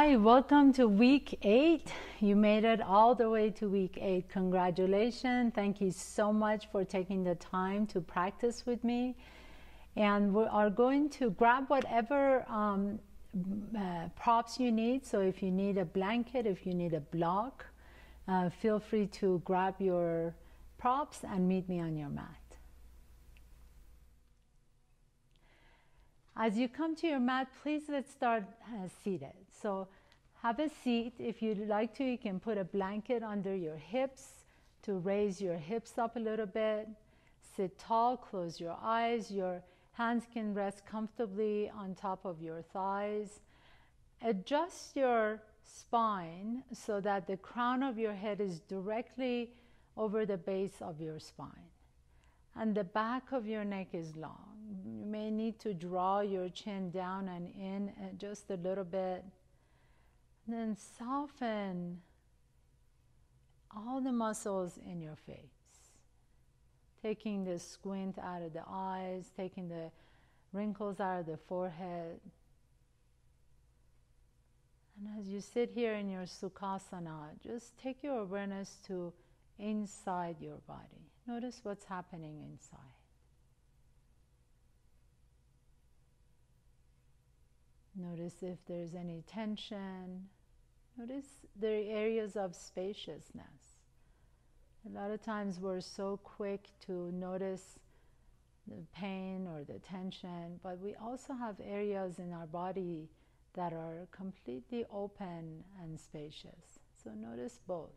Hi, welcome to week 8. You made it all the way to week 8. Congratulations. Thank you so much for taking the time to practice with me. And we are going to grab whatever props you need. So if you need a blanket, if you need a block, feel free to grab your props and meet me on your mat. As you come to your mat, please let's start seated. So have a seat. If you'd like to, you can put a blanket under your hips to raise your hips up a little bit. Sit tall, close your eyes. Your hands can rest comfortably on top of your thighs. Adjust your spine so that the crown of your head is directly over the base of your spine. And the back of your neck is long. You may need to draw your chin down and in just a little bit. And then soften all the muscles in your face. Taking the squint out of the eyes, taking the wrinkles out of the forehead. And as you sit here in your Sukhasana, just take your awareness to inside your body. Notice what's happening inside. Notice if there's any tension. Notice the areas of spaciousness. A lot of times we're so quick to notice the pain or the tension, but we also have areas in our body that are completely open and spacious. So notice both.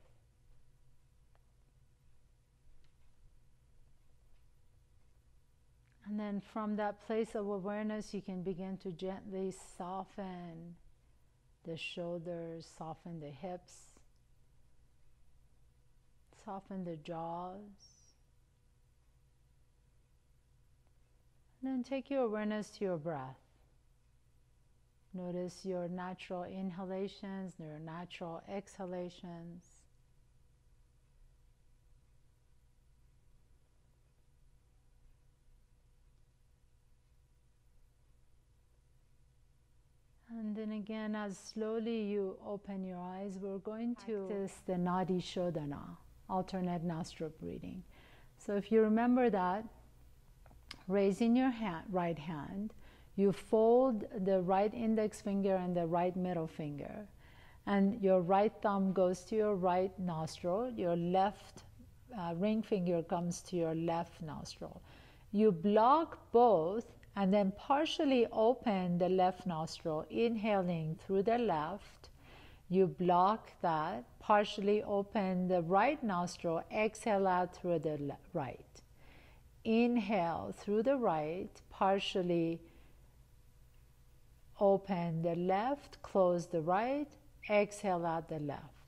And then from that place of awareness, you can begin to gently soften the shoulders, soften the hips, soften the jaws. And then take your awareness to your breath. Notice your natural inhalations, your natural exhalations. And then again, as slowly you open your eyes, we're going to practice the Nadi Shodhana, alternate nostril breathing. So if you remember that, raising your right hand, you fold the right index finger and the right middle finger, and your right thumb goes to your right nostril, your left ring finger comes to your left nostril. You block both and then partially open the left nostril, inhaling through the left. You block that, partially open the right nostril, exhale out through the right. Inhale through the right, partially open the left, close the right, exhale out the left.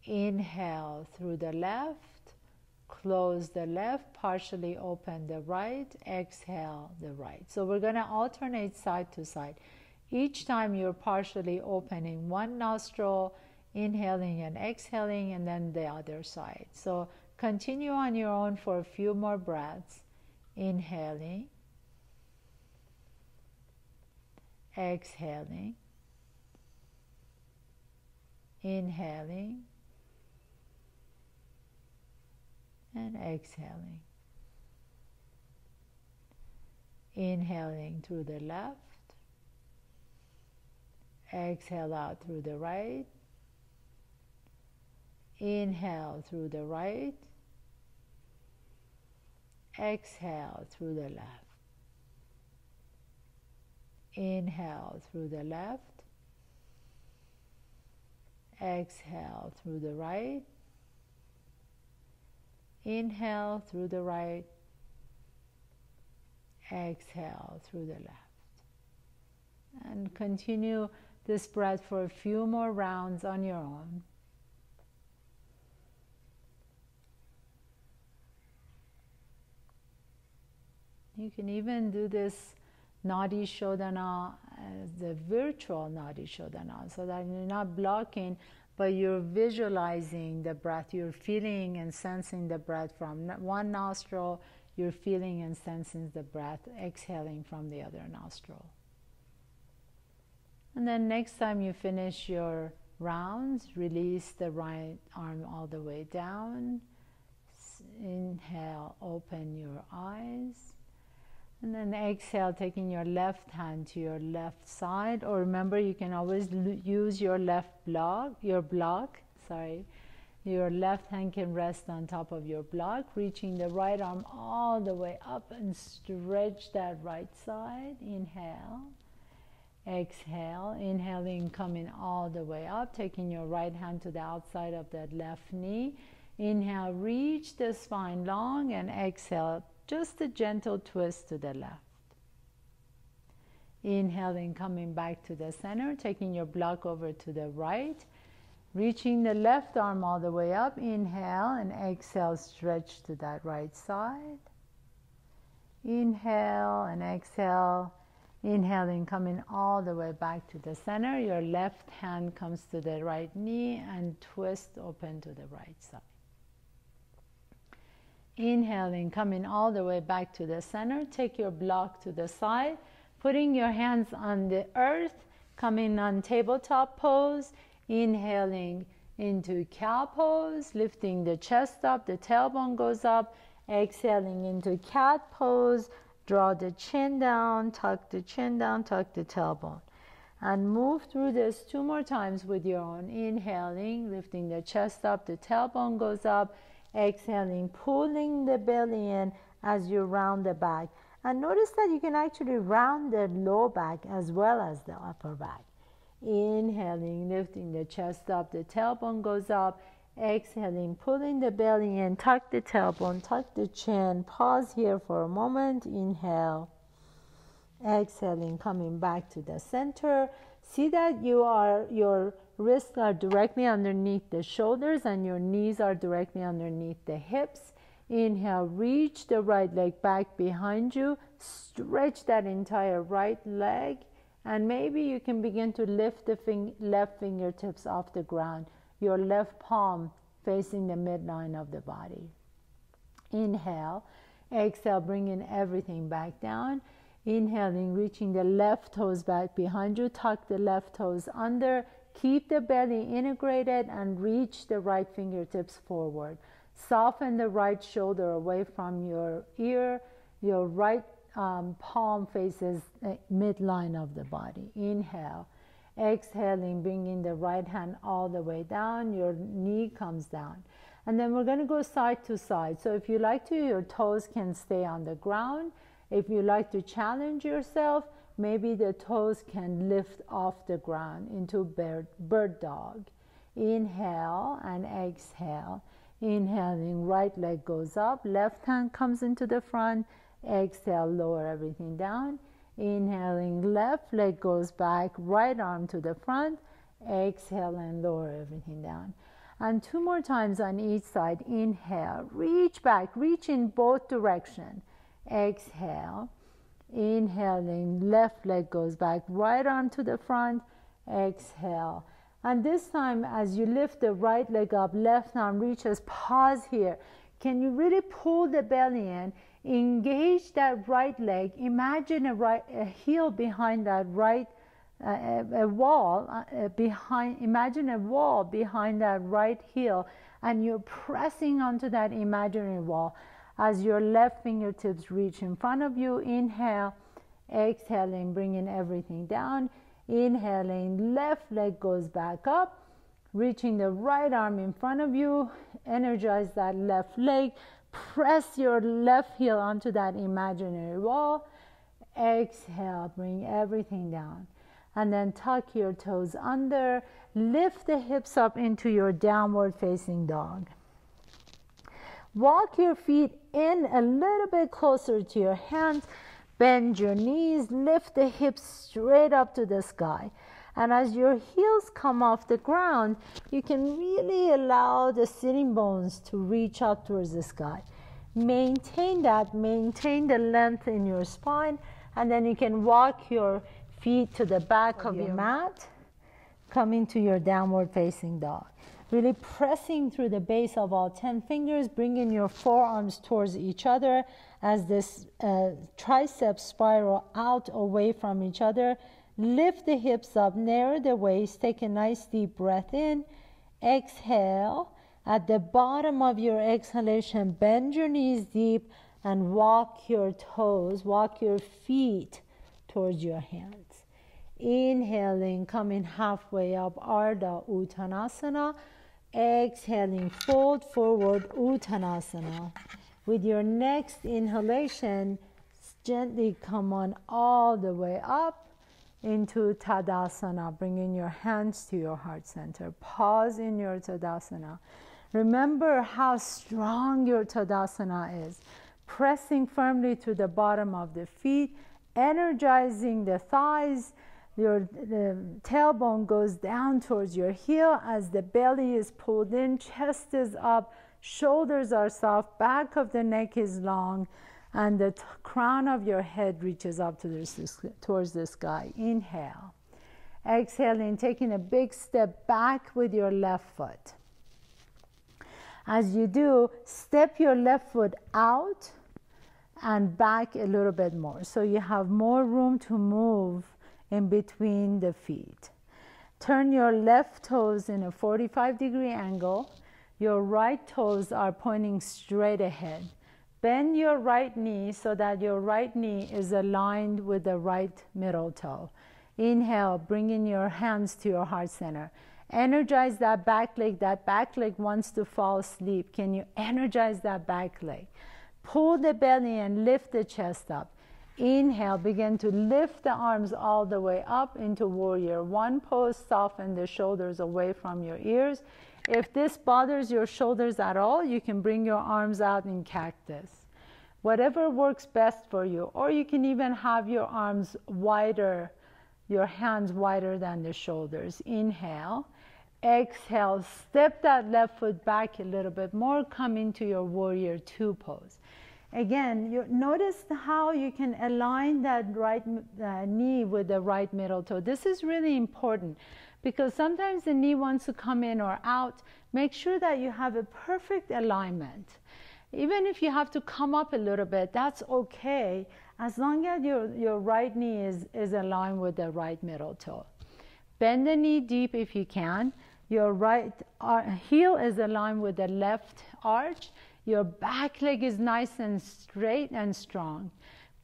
Inhale through the left, close the left, partially open the right, exhale the right. So we're going to alternate side to side. Each time you're partially opening one nostril, inhaling and exhaling, and then the other side. So continue on your own for a few more breaths. Inhaling, exhaling, inhaling, and exhaling. Inhaling through the left, exhale out through the right, inhale through the right, exhale through the left. Inhale through the left, exhale through the right, inhale through the right, exhale through the left. And continue this breath for a few more rounds on your own. You can even do this Nadi Shodhana as the virtual Nadi Shodhana, so that you're not blocking, but you're visualizing the breath. You're feeling and sensing the breath from one nostril. You're feeling and sensing the breath exhaling from the other nostril. And then next time you finish your rounds, release the right arm all the way down. Inhale, open your eyes. And then exhale, taking your left hand to your left side. Or remember, you can always use your left block, your left hand can rest on top of your block, reaching the right arm all the way up and stretch that right side. Inhale. Exhale, inhaling, coming all the way up, taking your right hand to the outside of that left knee. Inhale, reach the spine long, and exhale, just a gentle twist to the left. Inhaling, coming back to the center, taking your block over to the right, reaching the left arm all the way up. Inhale and exhale, stretch to that right side. Inhale and exhale. Inhaling, coming all the way back to the center. Your left hand comes to the right knee and twist open to the right side. Inhaling, coming all the way back to the center. Take your block to the side, putting your hands on the earth, coming on tabletop pose. Inhaling into cow pose, lifting the chest up, the tailbone goes up. Exhaling into cat pose. Draw the chin down, tuck the chin down, tuck the tailbone. And move through this 2 more times with your own. Inhaling, lifting the chest up, the tailbone goes up. Exhaling, pulling the belly in as you round the back. And notice that you can actually round the low back as well as the upper back. Inhaling, lifting the chest up, the tailbone goes up. Exhaling, pulling the belly in, tuck the tailbone, tuck the chin. Pause here for a moment. Inhale. Exhaling, coming back to the center. See that your wrists are directly underneath the shoulders and your knees are directly underneath the hips. Inhale, reach the right leg back behind you. Stretch that entire right leg. And maybe you can begin to lift the left fingertips off the ground. Your left palm facing the midline of the body. Inhale. Exhale, bringing everything back down. Inhaling, reaching the left toes back behind you. Tuck the left toes under. Keep the belly integrated and reach the right fingertips forward. Soften the right shoulder away from your ear. Your right palm faces the midline of the body. Inhale. Exhaling, bringing the right hand all the way down. Your knee comes down. And then we're going to go side to side. So if you like to, your toes can stay on the ground. If you like to challenge yourself, maybe the toes can lift off the ground into bird dog. Inhale and exhale. Inhaling, right leg goes up. Left hand comes into the front. Exhale, lower everything down. Inhaling, left leg goes back, right arm to the front. Exhale and lower everything down. And 2 more times on each side. Inhale, reach back, reach in both directions. Exhale. Inhaling, left leg goes back, right arm to the front. Exhale. And this time, as you lift the right leg up, left arm reaches, pause here. Can you really pull the belly in? Engage that right leg. Imagine a heel behind that right, a wall behind. Imagine a wall behind that right heel, and you're pressing onto that imaginary wall as your left fingertips reach in front of you. Inhale, exhaling, bringing everything down. Inhaling, left leg goes back up, reaching the right arm in front of you. Energize that left leg. Press your left heel onto that imaginary wall. Exhale, bring everything down. And then tuck your toes under. Lift the hips up into your downward facing dog. Walk your feet in a little bit closer to your hands. Bend your knees. Lift the hips straight up to the sky. And as your heels come off the ground, you can really allow the sitting bones to reach up towards the sky. Maintain that, maintain the length in your spine, and then you can walk your feet to the back of your mat, coming to your downward facing dog. Really pressing through the base of all 10 fingers, bringing your forearms towards each other as this triceps spiral out away from each other. Lift the hips up, narrow the waist, take a nice deep breath in. Exhale. At the bottom of your exhalation, bend your knees deep and walk your toes, walk your feet towards your hands. Inhaling, coming halfway up, Ardha Uttanasana. Exhaling, fold forward, Uttanasana. With your next inhalation, gently come on all the way up into Tadasana, bringing your hands to your heart center. Pause in your Tadasana. Remember how strong your Tadasana is. Pressing firmly to the bottom of the feet, energizing the thighs. The tailbone goes down towards your heel as the belly is pulled in, chest is up, shoulders are soft, back of the neck is long, and the crown of your head reaches up to towards the sky. Inhale. Exhaling, taking a big step back with your left foot. As you do, step your left foot out and back a little bit more, so you have more room to move in between the feet. Turn your left toes in a 45-degree angle. Your right toes are pointing straight ahead. Bend your right knee so that your right knee is aligned with the right middle toe. Inhale, bringing your hands to your heart center. Energize that back leg. That back leg wants to fall asleep. Can you energize that back leg? Pull the belly and lift the chest up. Inhale, begin to lift the arms all the way up into warrior one pose. Soften the shoulders away from your ears. If this bothers your shoulders at all, you can bring your arms out in cactus. Whatever works best for you. Or you can even have your arms wider, your hands wider than the shoulders. Inhale. Exhale. Step that left foot back a little bit more. Come into your warrior two pose. Again, you notice how you can align that right knee with the right middle toe. This is really important because sometimes the knee wants to come in or out. Make sure that you have a perfect alignment. Even if you have to come up a little bit, that's okay, as long as your right knee is aligned with the right middle toe. Bend the knee deep if you can. Your right heel is aligned with the left arch. Your back leg is nice and straight and strong.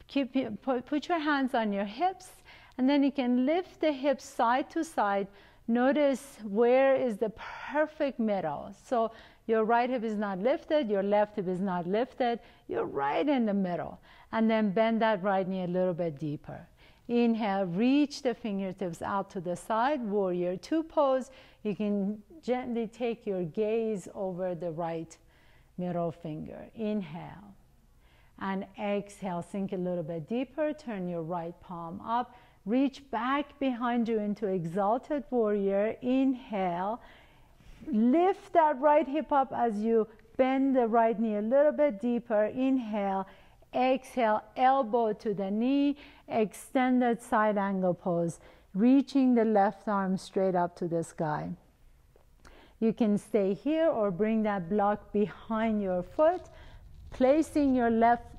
Put your hands on your hips, and then you can lift the hips side to side. Notice where is the perfect middle. So your right hip is not lifted, your left hip is not lifted, you're right in the middle. And then bend that right knee a little bit deeper. Inhale, reach the fingertips out to the side, warrior two pose. You can gently take your gaze over the right middle finger. Inhale. And exhale, sink a little bit deeper, turn your right palm up. Reach back behind you into exalted warrior. Inhale. Lift that right hip up as you bend the right knee a little bit deeper. Inhale. Exhale, elbow to the knee, extended side angle pose, reaching the left arm straight up to the sky. You can stay here or bring that block behind your foot, placing your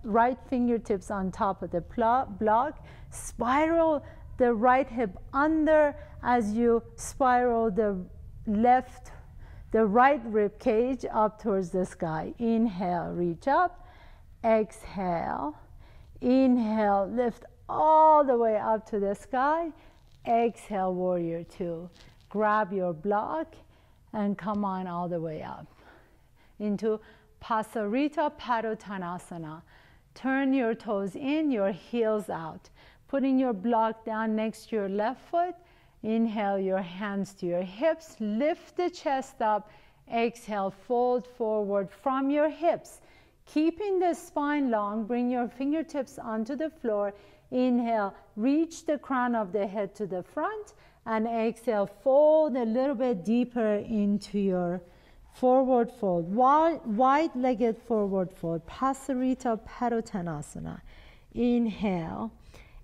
right fingertips on top of the block. Spiral the right hip under as you spiral the right rib cage up towards the sky. Inhale, reach up. Exhale. Inhale, lift all the way up to the sky. Exhale, warrior two. Grab your block and come on all the way up into Pasarita Padottanasana. Turn your toes in, your heels out. Putting your block down next to your left foot. Inhale, your hands to your hips. Lift the chest up. Exhale, fold forward from your hips. Keeping the spine long, bring your fingertips onto the floor. Inhale, reach the crown of the head to the front. And exhale, fold a little bit deeper into your forward fold. Wide-legged forward fold. Pasarita Padottanasana. Inhale.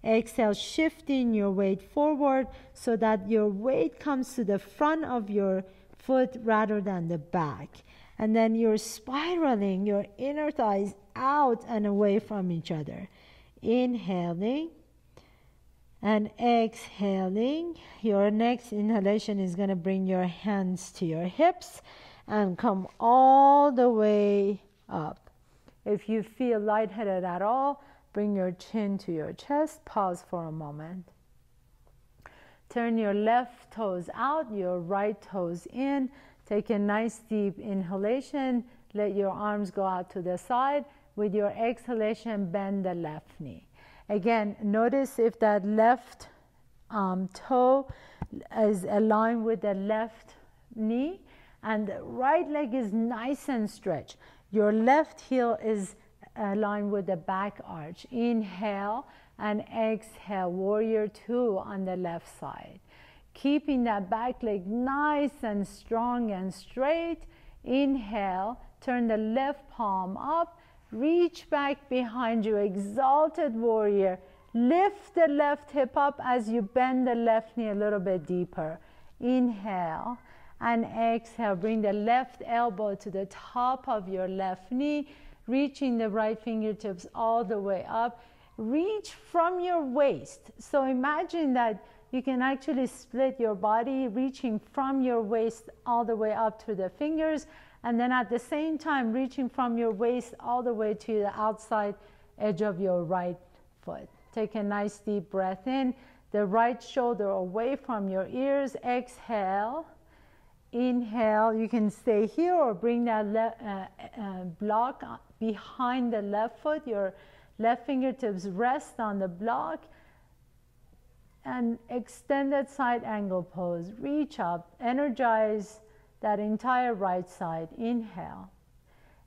Exhale, shifting your weight forward so that your weight comes to the front of your foot rather than the back. And then you're spiraling your inner thighs out and away from each other. Inhaling And exhaling, your next inhalation is going to bring your hands to your hips and come all the way up. If you feel lightheaded at all, bring your chin to your chest. Pause for a moment. Turn your left toes out, your right toes in. Take a nice deep inhalation. Let your arms go out to the side. With your exhalation, bend the left knee. Again, notice if that left toe is aligned with the left knee and the right leg is nice and stretched. Your left heel is aligned with the back arch. Inhale and exhale, warrior two on the left side. Keeping that back leg nice and strong and straight. Inhale, turn the left palm up. Reach back behind you, exalted warrior. Lift the left hip up as you bend the left knee a little bit deeper. Inhale and exhale. Bring the left elbow to the top of your left knee, reaching the right fingertips all the way up. Reach from your waist. So imagine that you can actually split your body, reaching from your waist all the way up to the fingers. And then at the same time, reaching from your waist all the way to the outside edge of your right foot. Take a nice deep breath in. The right shoulder away from your ears. Exhale. Inhale. You can stay here or bring that block behind the left foot. Your left fingertips rest on the block. And extended side angle pose. Reach up. Energize that entire right side. Inhale.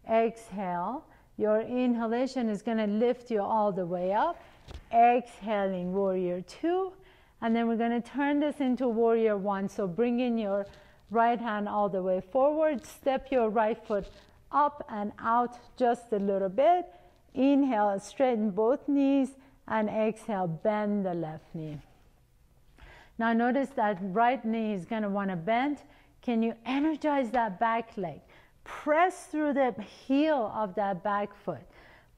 Exhale. Your inhalation is going to lift you all the way up. Exhaling, warrior two. And then we're going to turn this into warrior one. So bring in your right hand all the way forward. Step your right foot up and out just a little bit. Inhale, straighten both knees. And exhale, bend the left knee. Now notice that right knee is going to want to bend. Can you energize that back leg? Press through the heel of that back foot.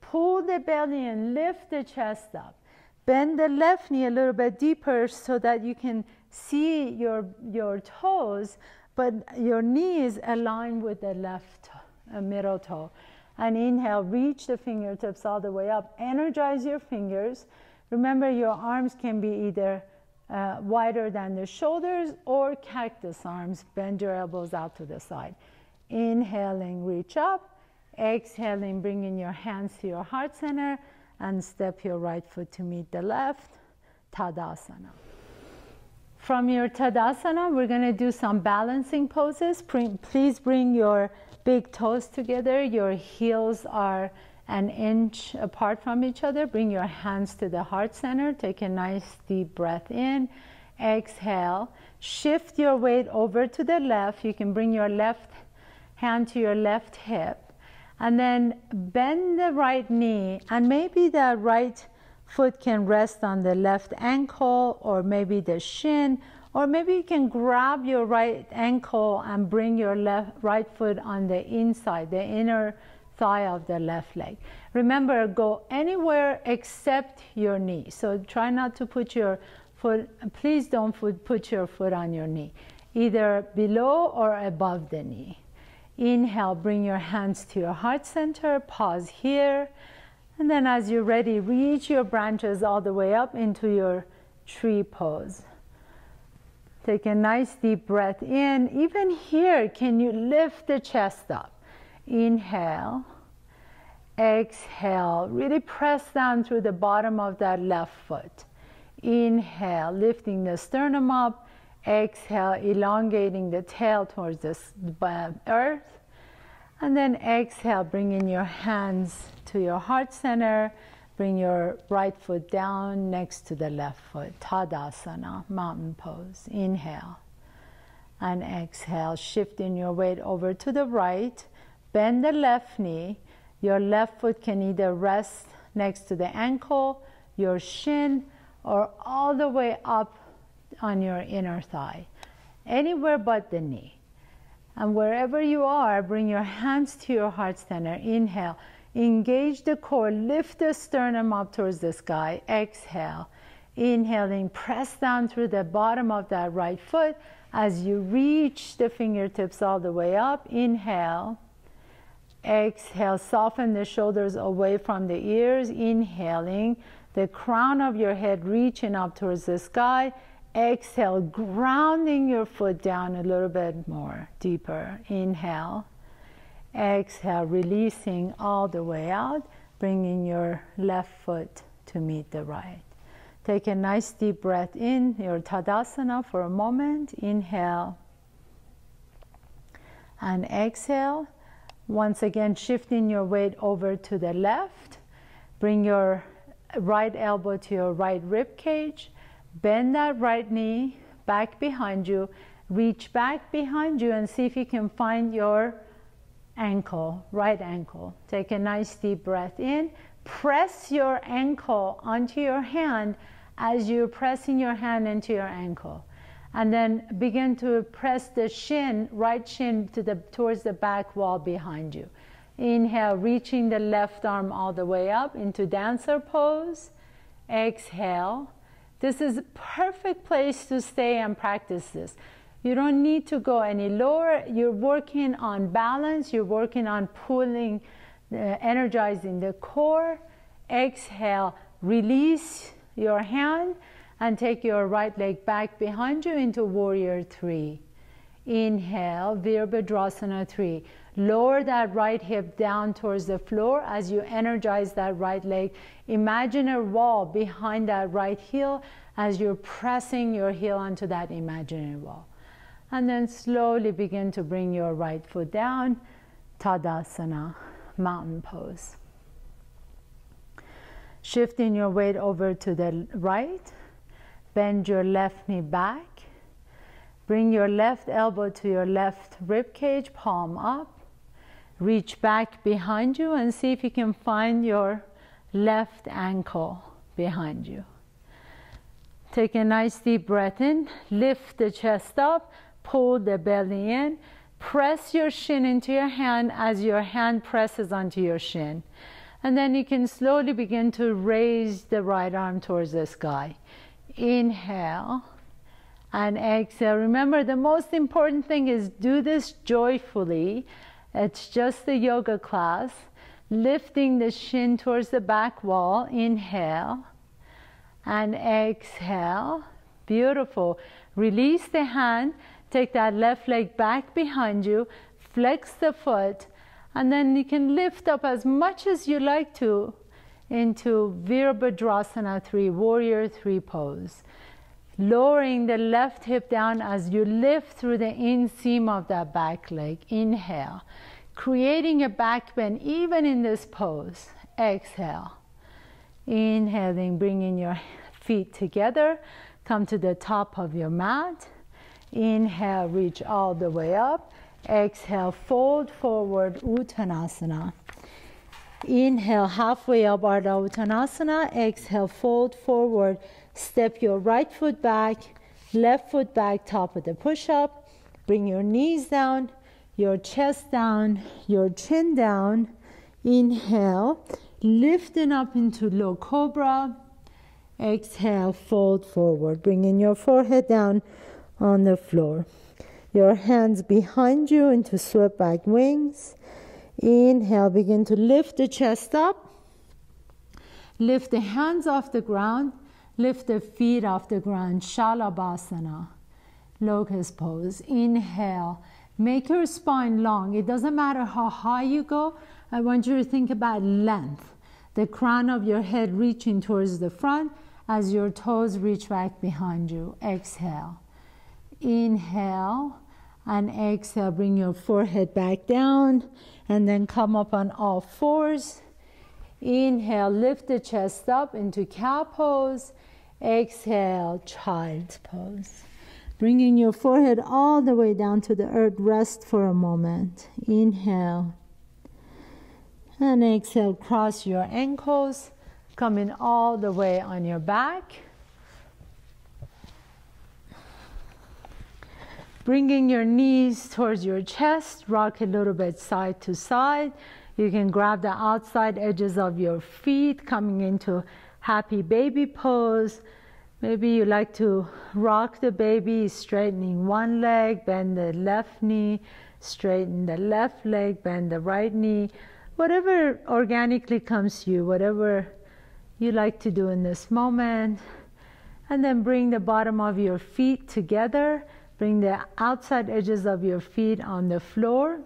Pull the belly and lift the chest up. Bend the left knee a little bit deeper so that you can see your toes, but your knee is aligned with the left middle toe. And inhale, reach the fingertips all the way up. Energize your fingers. Remember, your arms can be either wider than the shoulders or cactus arms. Bend your elbows out to the side. Inhaling, reach up. Exhaling, bringing your hands to your heart center and step your right foot to meet the left. Tadasana. From your Tadasana, we're going to do some balancing poses. Please bring your big toes together. Your heels are an inch apart from each other. Bring your hands to the heart center. Take a nice deep breath in. Exhale. Shift your weight over to the left. You can bring your left hand to your left hip. And then bend the right knee. And maybe the right foot can rest on the left ankle or maybe the shin. Or maybe you can grab your right ankle and bring your right foot on the inside, the inner thigh of the left leg. Remember, go anywhere except your knee. So try not to put your foot, please don't put your foot on your knee, either below or above the knee. Inhale, bring your hands to your heart center, pause here. And then as you're ready, reach your branches all the way up into your tree pose. Take a nice deep breath in. Even here, can you lift the chest up? Inhale. Exhale. Really press down through the bottom of that left foot. Inhale, lifting the sternum up. Exhale, elongating the tail towards the earth. And then exhale, bringing your hands to your heart center. Bring your right foot down next to the left foot. Tadasana, mountain pose. Inhale. And exhale, shifting your weight over to the right. Bend the left knee. Your left foot can either rest next to the ankle, your shin, or all the way up on your inner thigh. Anywhere but the knee. And wherever you are, bring your hands to your heart center. Inhale. Engage the core. Lift the sternum up towards the sky. Exhale. Inhaling, press down through the bottom of that right foot as you reach the fingertips all the way up. Inhale. Exhale, soften the shoulders away from the ears. Inhaling, the crown of your head reaching up towards the sky. Exhale, grounding your foot down a little bit more, deeper. Inhale. Exhale, releasing all the way out, bringing your left foot to meet the right. Take a nice deep breath in, your Tadasana for a moment. Inhale. And exhale. Once again, shifting your weight over to the left. Bring your right elbow to your right rib cage. Bend that right knee back behind you. Reach back behind you and see if you can find your ankle, right ankle. Take a nice deep breath in. Press your ankle onto your hand as you're pressing your hand into your ankle. And then begin to press the shin, right shin towards the back wall behind you. Inhale, reaching the left arm all the way up into dancer pose. Exhale. This is a perfect place to stay and practice this. You don't need to go any lower. You're working on balance. You're working on pulling, energizing the core. Exhale, release your hand and take your right leg back behind you into Warrior 3. Inhale, Veerabhadrasana 3. Lower that right hip down towards the floor as you energize that right leg. Imagine a wall behind that right heel as you're pressing your heel onto that imaginary wall. And then slowly begin to bring your right foot down, Tadasana, mountain pose. Shifting your weight over to the right, bend your left knee back. Bring your left elbow to your left rib cage, palm up. Reach back behind you and see if you can find your left ankle behind you. Take a nice deep breath in, lift the chest up, pull the belly in, press your shin into your hand as your hand presses onto your shin. And then you can slowly begin to raise the right arm towards the sky. Inhale and exhale. Remember, the most important thing is do this joyfully. It's just a yoga class. Lifting the shin towards the back wall. Inhale and exhale. Beautiful. Release the hand. Take that left leg back behind you. Flex the foot. And then you can lift up as much as you like to into Veerabhadrasana 3, Warrior 3 pose. Lowering the left hip down as you lift through the inseam of that back leg. Inhale. Creating a back bend even in this pose. Exhale. Inhaling, bringing your feet together. Come to the top of your mat. Inhale, reach all the way up. Exhale, fold forward, Uttanasana. Inhale, halfway up, Ardha Uttanasana. Exhale, fold forward. Step your right foot back, left foot back, top of the push-up. Bring your knees down, your chest down, your chin down. Inhale, lifting up into low cobra. Exhale, fold forward, bringing your forehead down on the floor. Your hands behind you into swept back wings. Inhale, begin to lift the chest up. Lift the hands off the ground. Lift the feet off the ground. Shalabhasana, locust pose. Inhale, make your spine long. It doesn't matter how high you go. I want you to think about length. The crown of your head reaching towards the front as your toes reach back behind you. Exhale. Inhale and exhale. Bring your forehead back down and then come up on all fours. Inhale, lift the chest up into cow pose. Exhale, child's pose. Bringing your forehead all the way down to the earth. Rest for a moment. Inhale. And exhale, cross your ankles. Coming all the way on your back. Bringing your knees towards your chest. Rock a little bit side to side. You can grab the outside edges of your feet, coming into happy baby pose. Maybe you like to rock the baby, straightening one leg, bend the left knee, straighten the left leg, bend the right knee. Whatever organically comes to you, whatever you like to do in this moment. And then bring the bottom of your feet together. Bring the outside edges of your feet on the floor.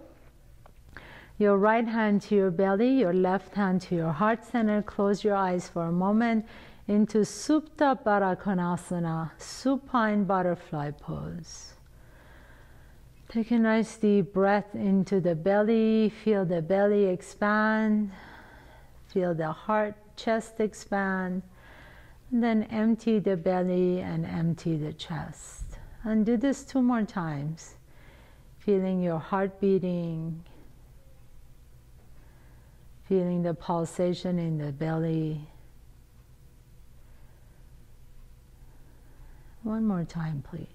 Your right hand to your belly, your left hand to your heart center. Close your eyes for a moment into Supta Baddha Konasana, supine butterfly pose. Take a nice deep breath into the belly. Feel the belly expand. Feel the heart, chest expand. And then empty the belly and empty the chest. And do this 2 more times. Feeling your heart beating. Feeling the pulsation in the belly. 1 more time, please.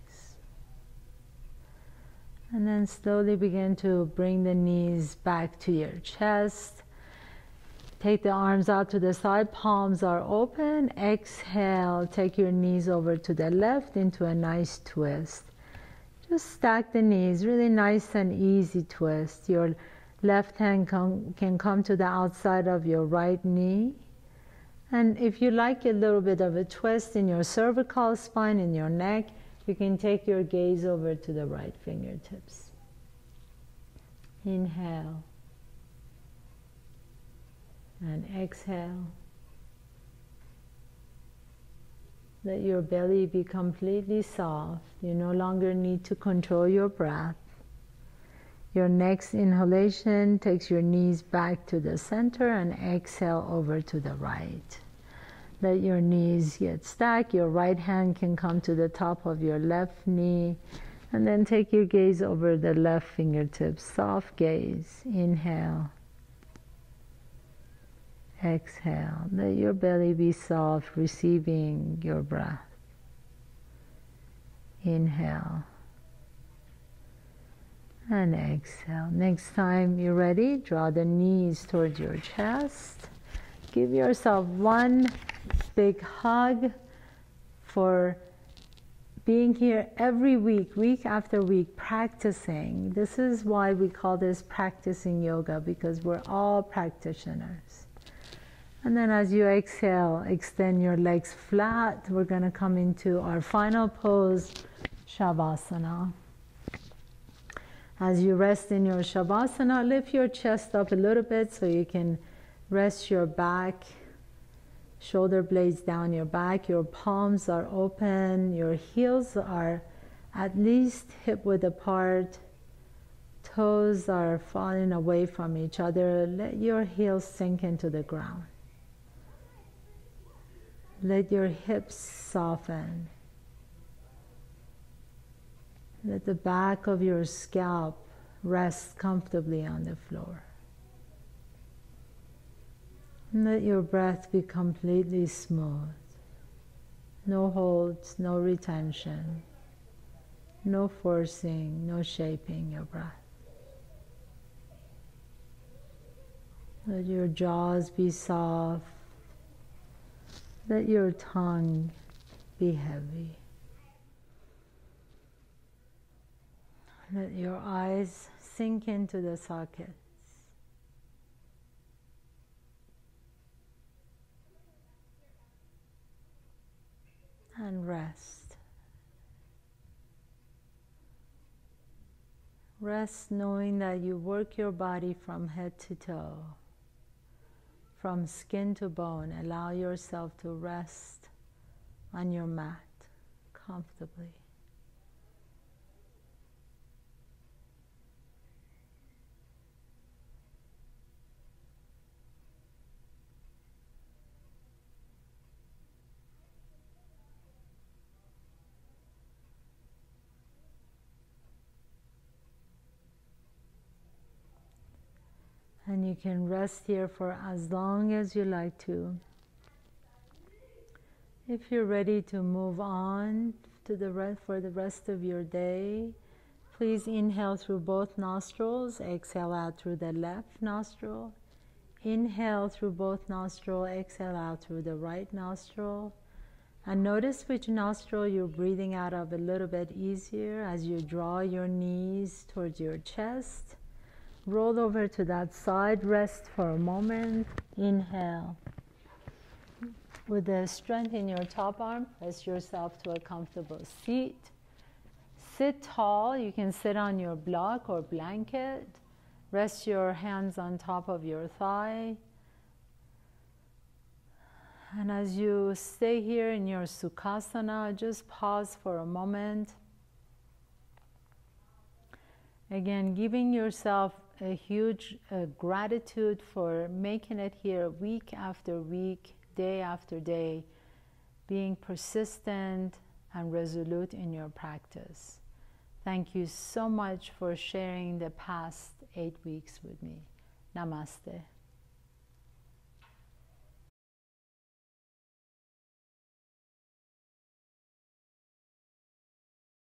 And then slowly begin to bring the knees back to your chest. Take the arms out to the side, palms are open. Exhale, take your knees over to the left into a nice twist. Just stack the knees, really nice and easy twist. Your left hand can come to the outside of your right knee. And if you like a little bit of a twist in your cervical spine, in your neck, you can take your gaze over to the right fingertips. Inhale. And exhale. Let your belly be completely soft. You no longer need to control your breath. Your next inhalation takes your knees back to the center and exhale over to the right. Let your knees get stacked. Your right hand can come to the top of your left knee. And then take your gaze over the left fingertips. Soft gaze. Inhale. Exhale. Let your belly be soft, receiving your breath. Inhale. And exhale. Next time you're ready, draw the knees towards your chest. Give yourself one big hug for being here every week, week after week, practicing. This is why we call this practicing yoga, because we're all practitioners. And then as you exhale, extend your legs flat. We're going to come into our final pose, Shalabhasana. As you rest in your Shalabhasana, lift your chest up a little bit so you can rest your back, shoulder blades down your back. Your palms are open. Your heels are at least hip width apart. Toes are falling away from each other. Let your heels sink into the ground. Let your hips soften. Let the back of your scalp rest comfortably on the floor. And let your breath be completely smooth. No holds, no retention, no forcing, no shaping your breath. Let your jaws be soft. Let your tongue be heavy. Let your eyes sink into the sockets. And rest. Rest knowing that you work your body from head to toe, from skin to bone. Allow yourself to rest on your mat comfortably. And you can rest here for as long as you like to. If you're ready to move on to for the rest of your day, please inhale through both nostrils, exhale out through the left nostril. Inhale through both nostrils, exhale out through the right nostril. And notice which nostril you're breathing out of a little bit easier as you draw your knees towards your chest. Roll over to that side, rest for a moment. Inhale. With the strength in your top arm, press yourself to a comfortable seat. Sit tall. You can sit on your block or blanket. Rest your hands on top of your thigh. And as you stay here in your Sukhasana, just pause for a moment. Again, giving yourself a huge gratitude for making it here week after week, day after day, being persistent and resolute in your practice. Thank you so much for sharing the past 8 weeks with me. Namaste.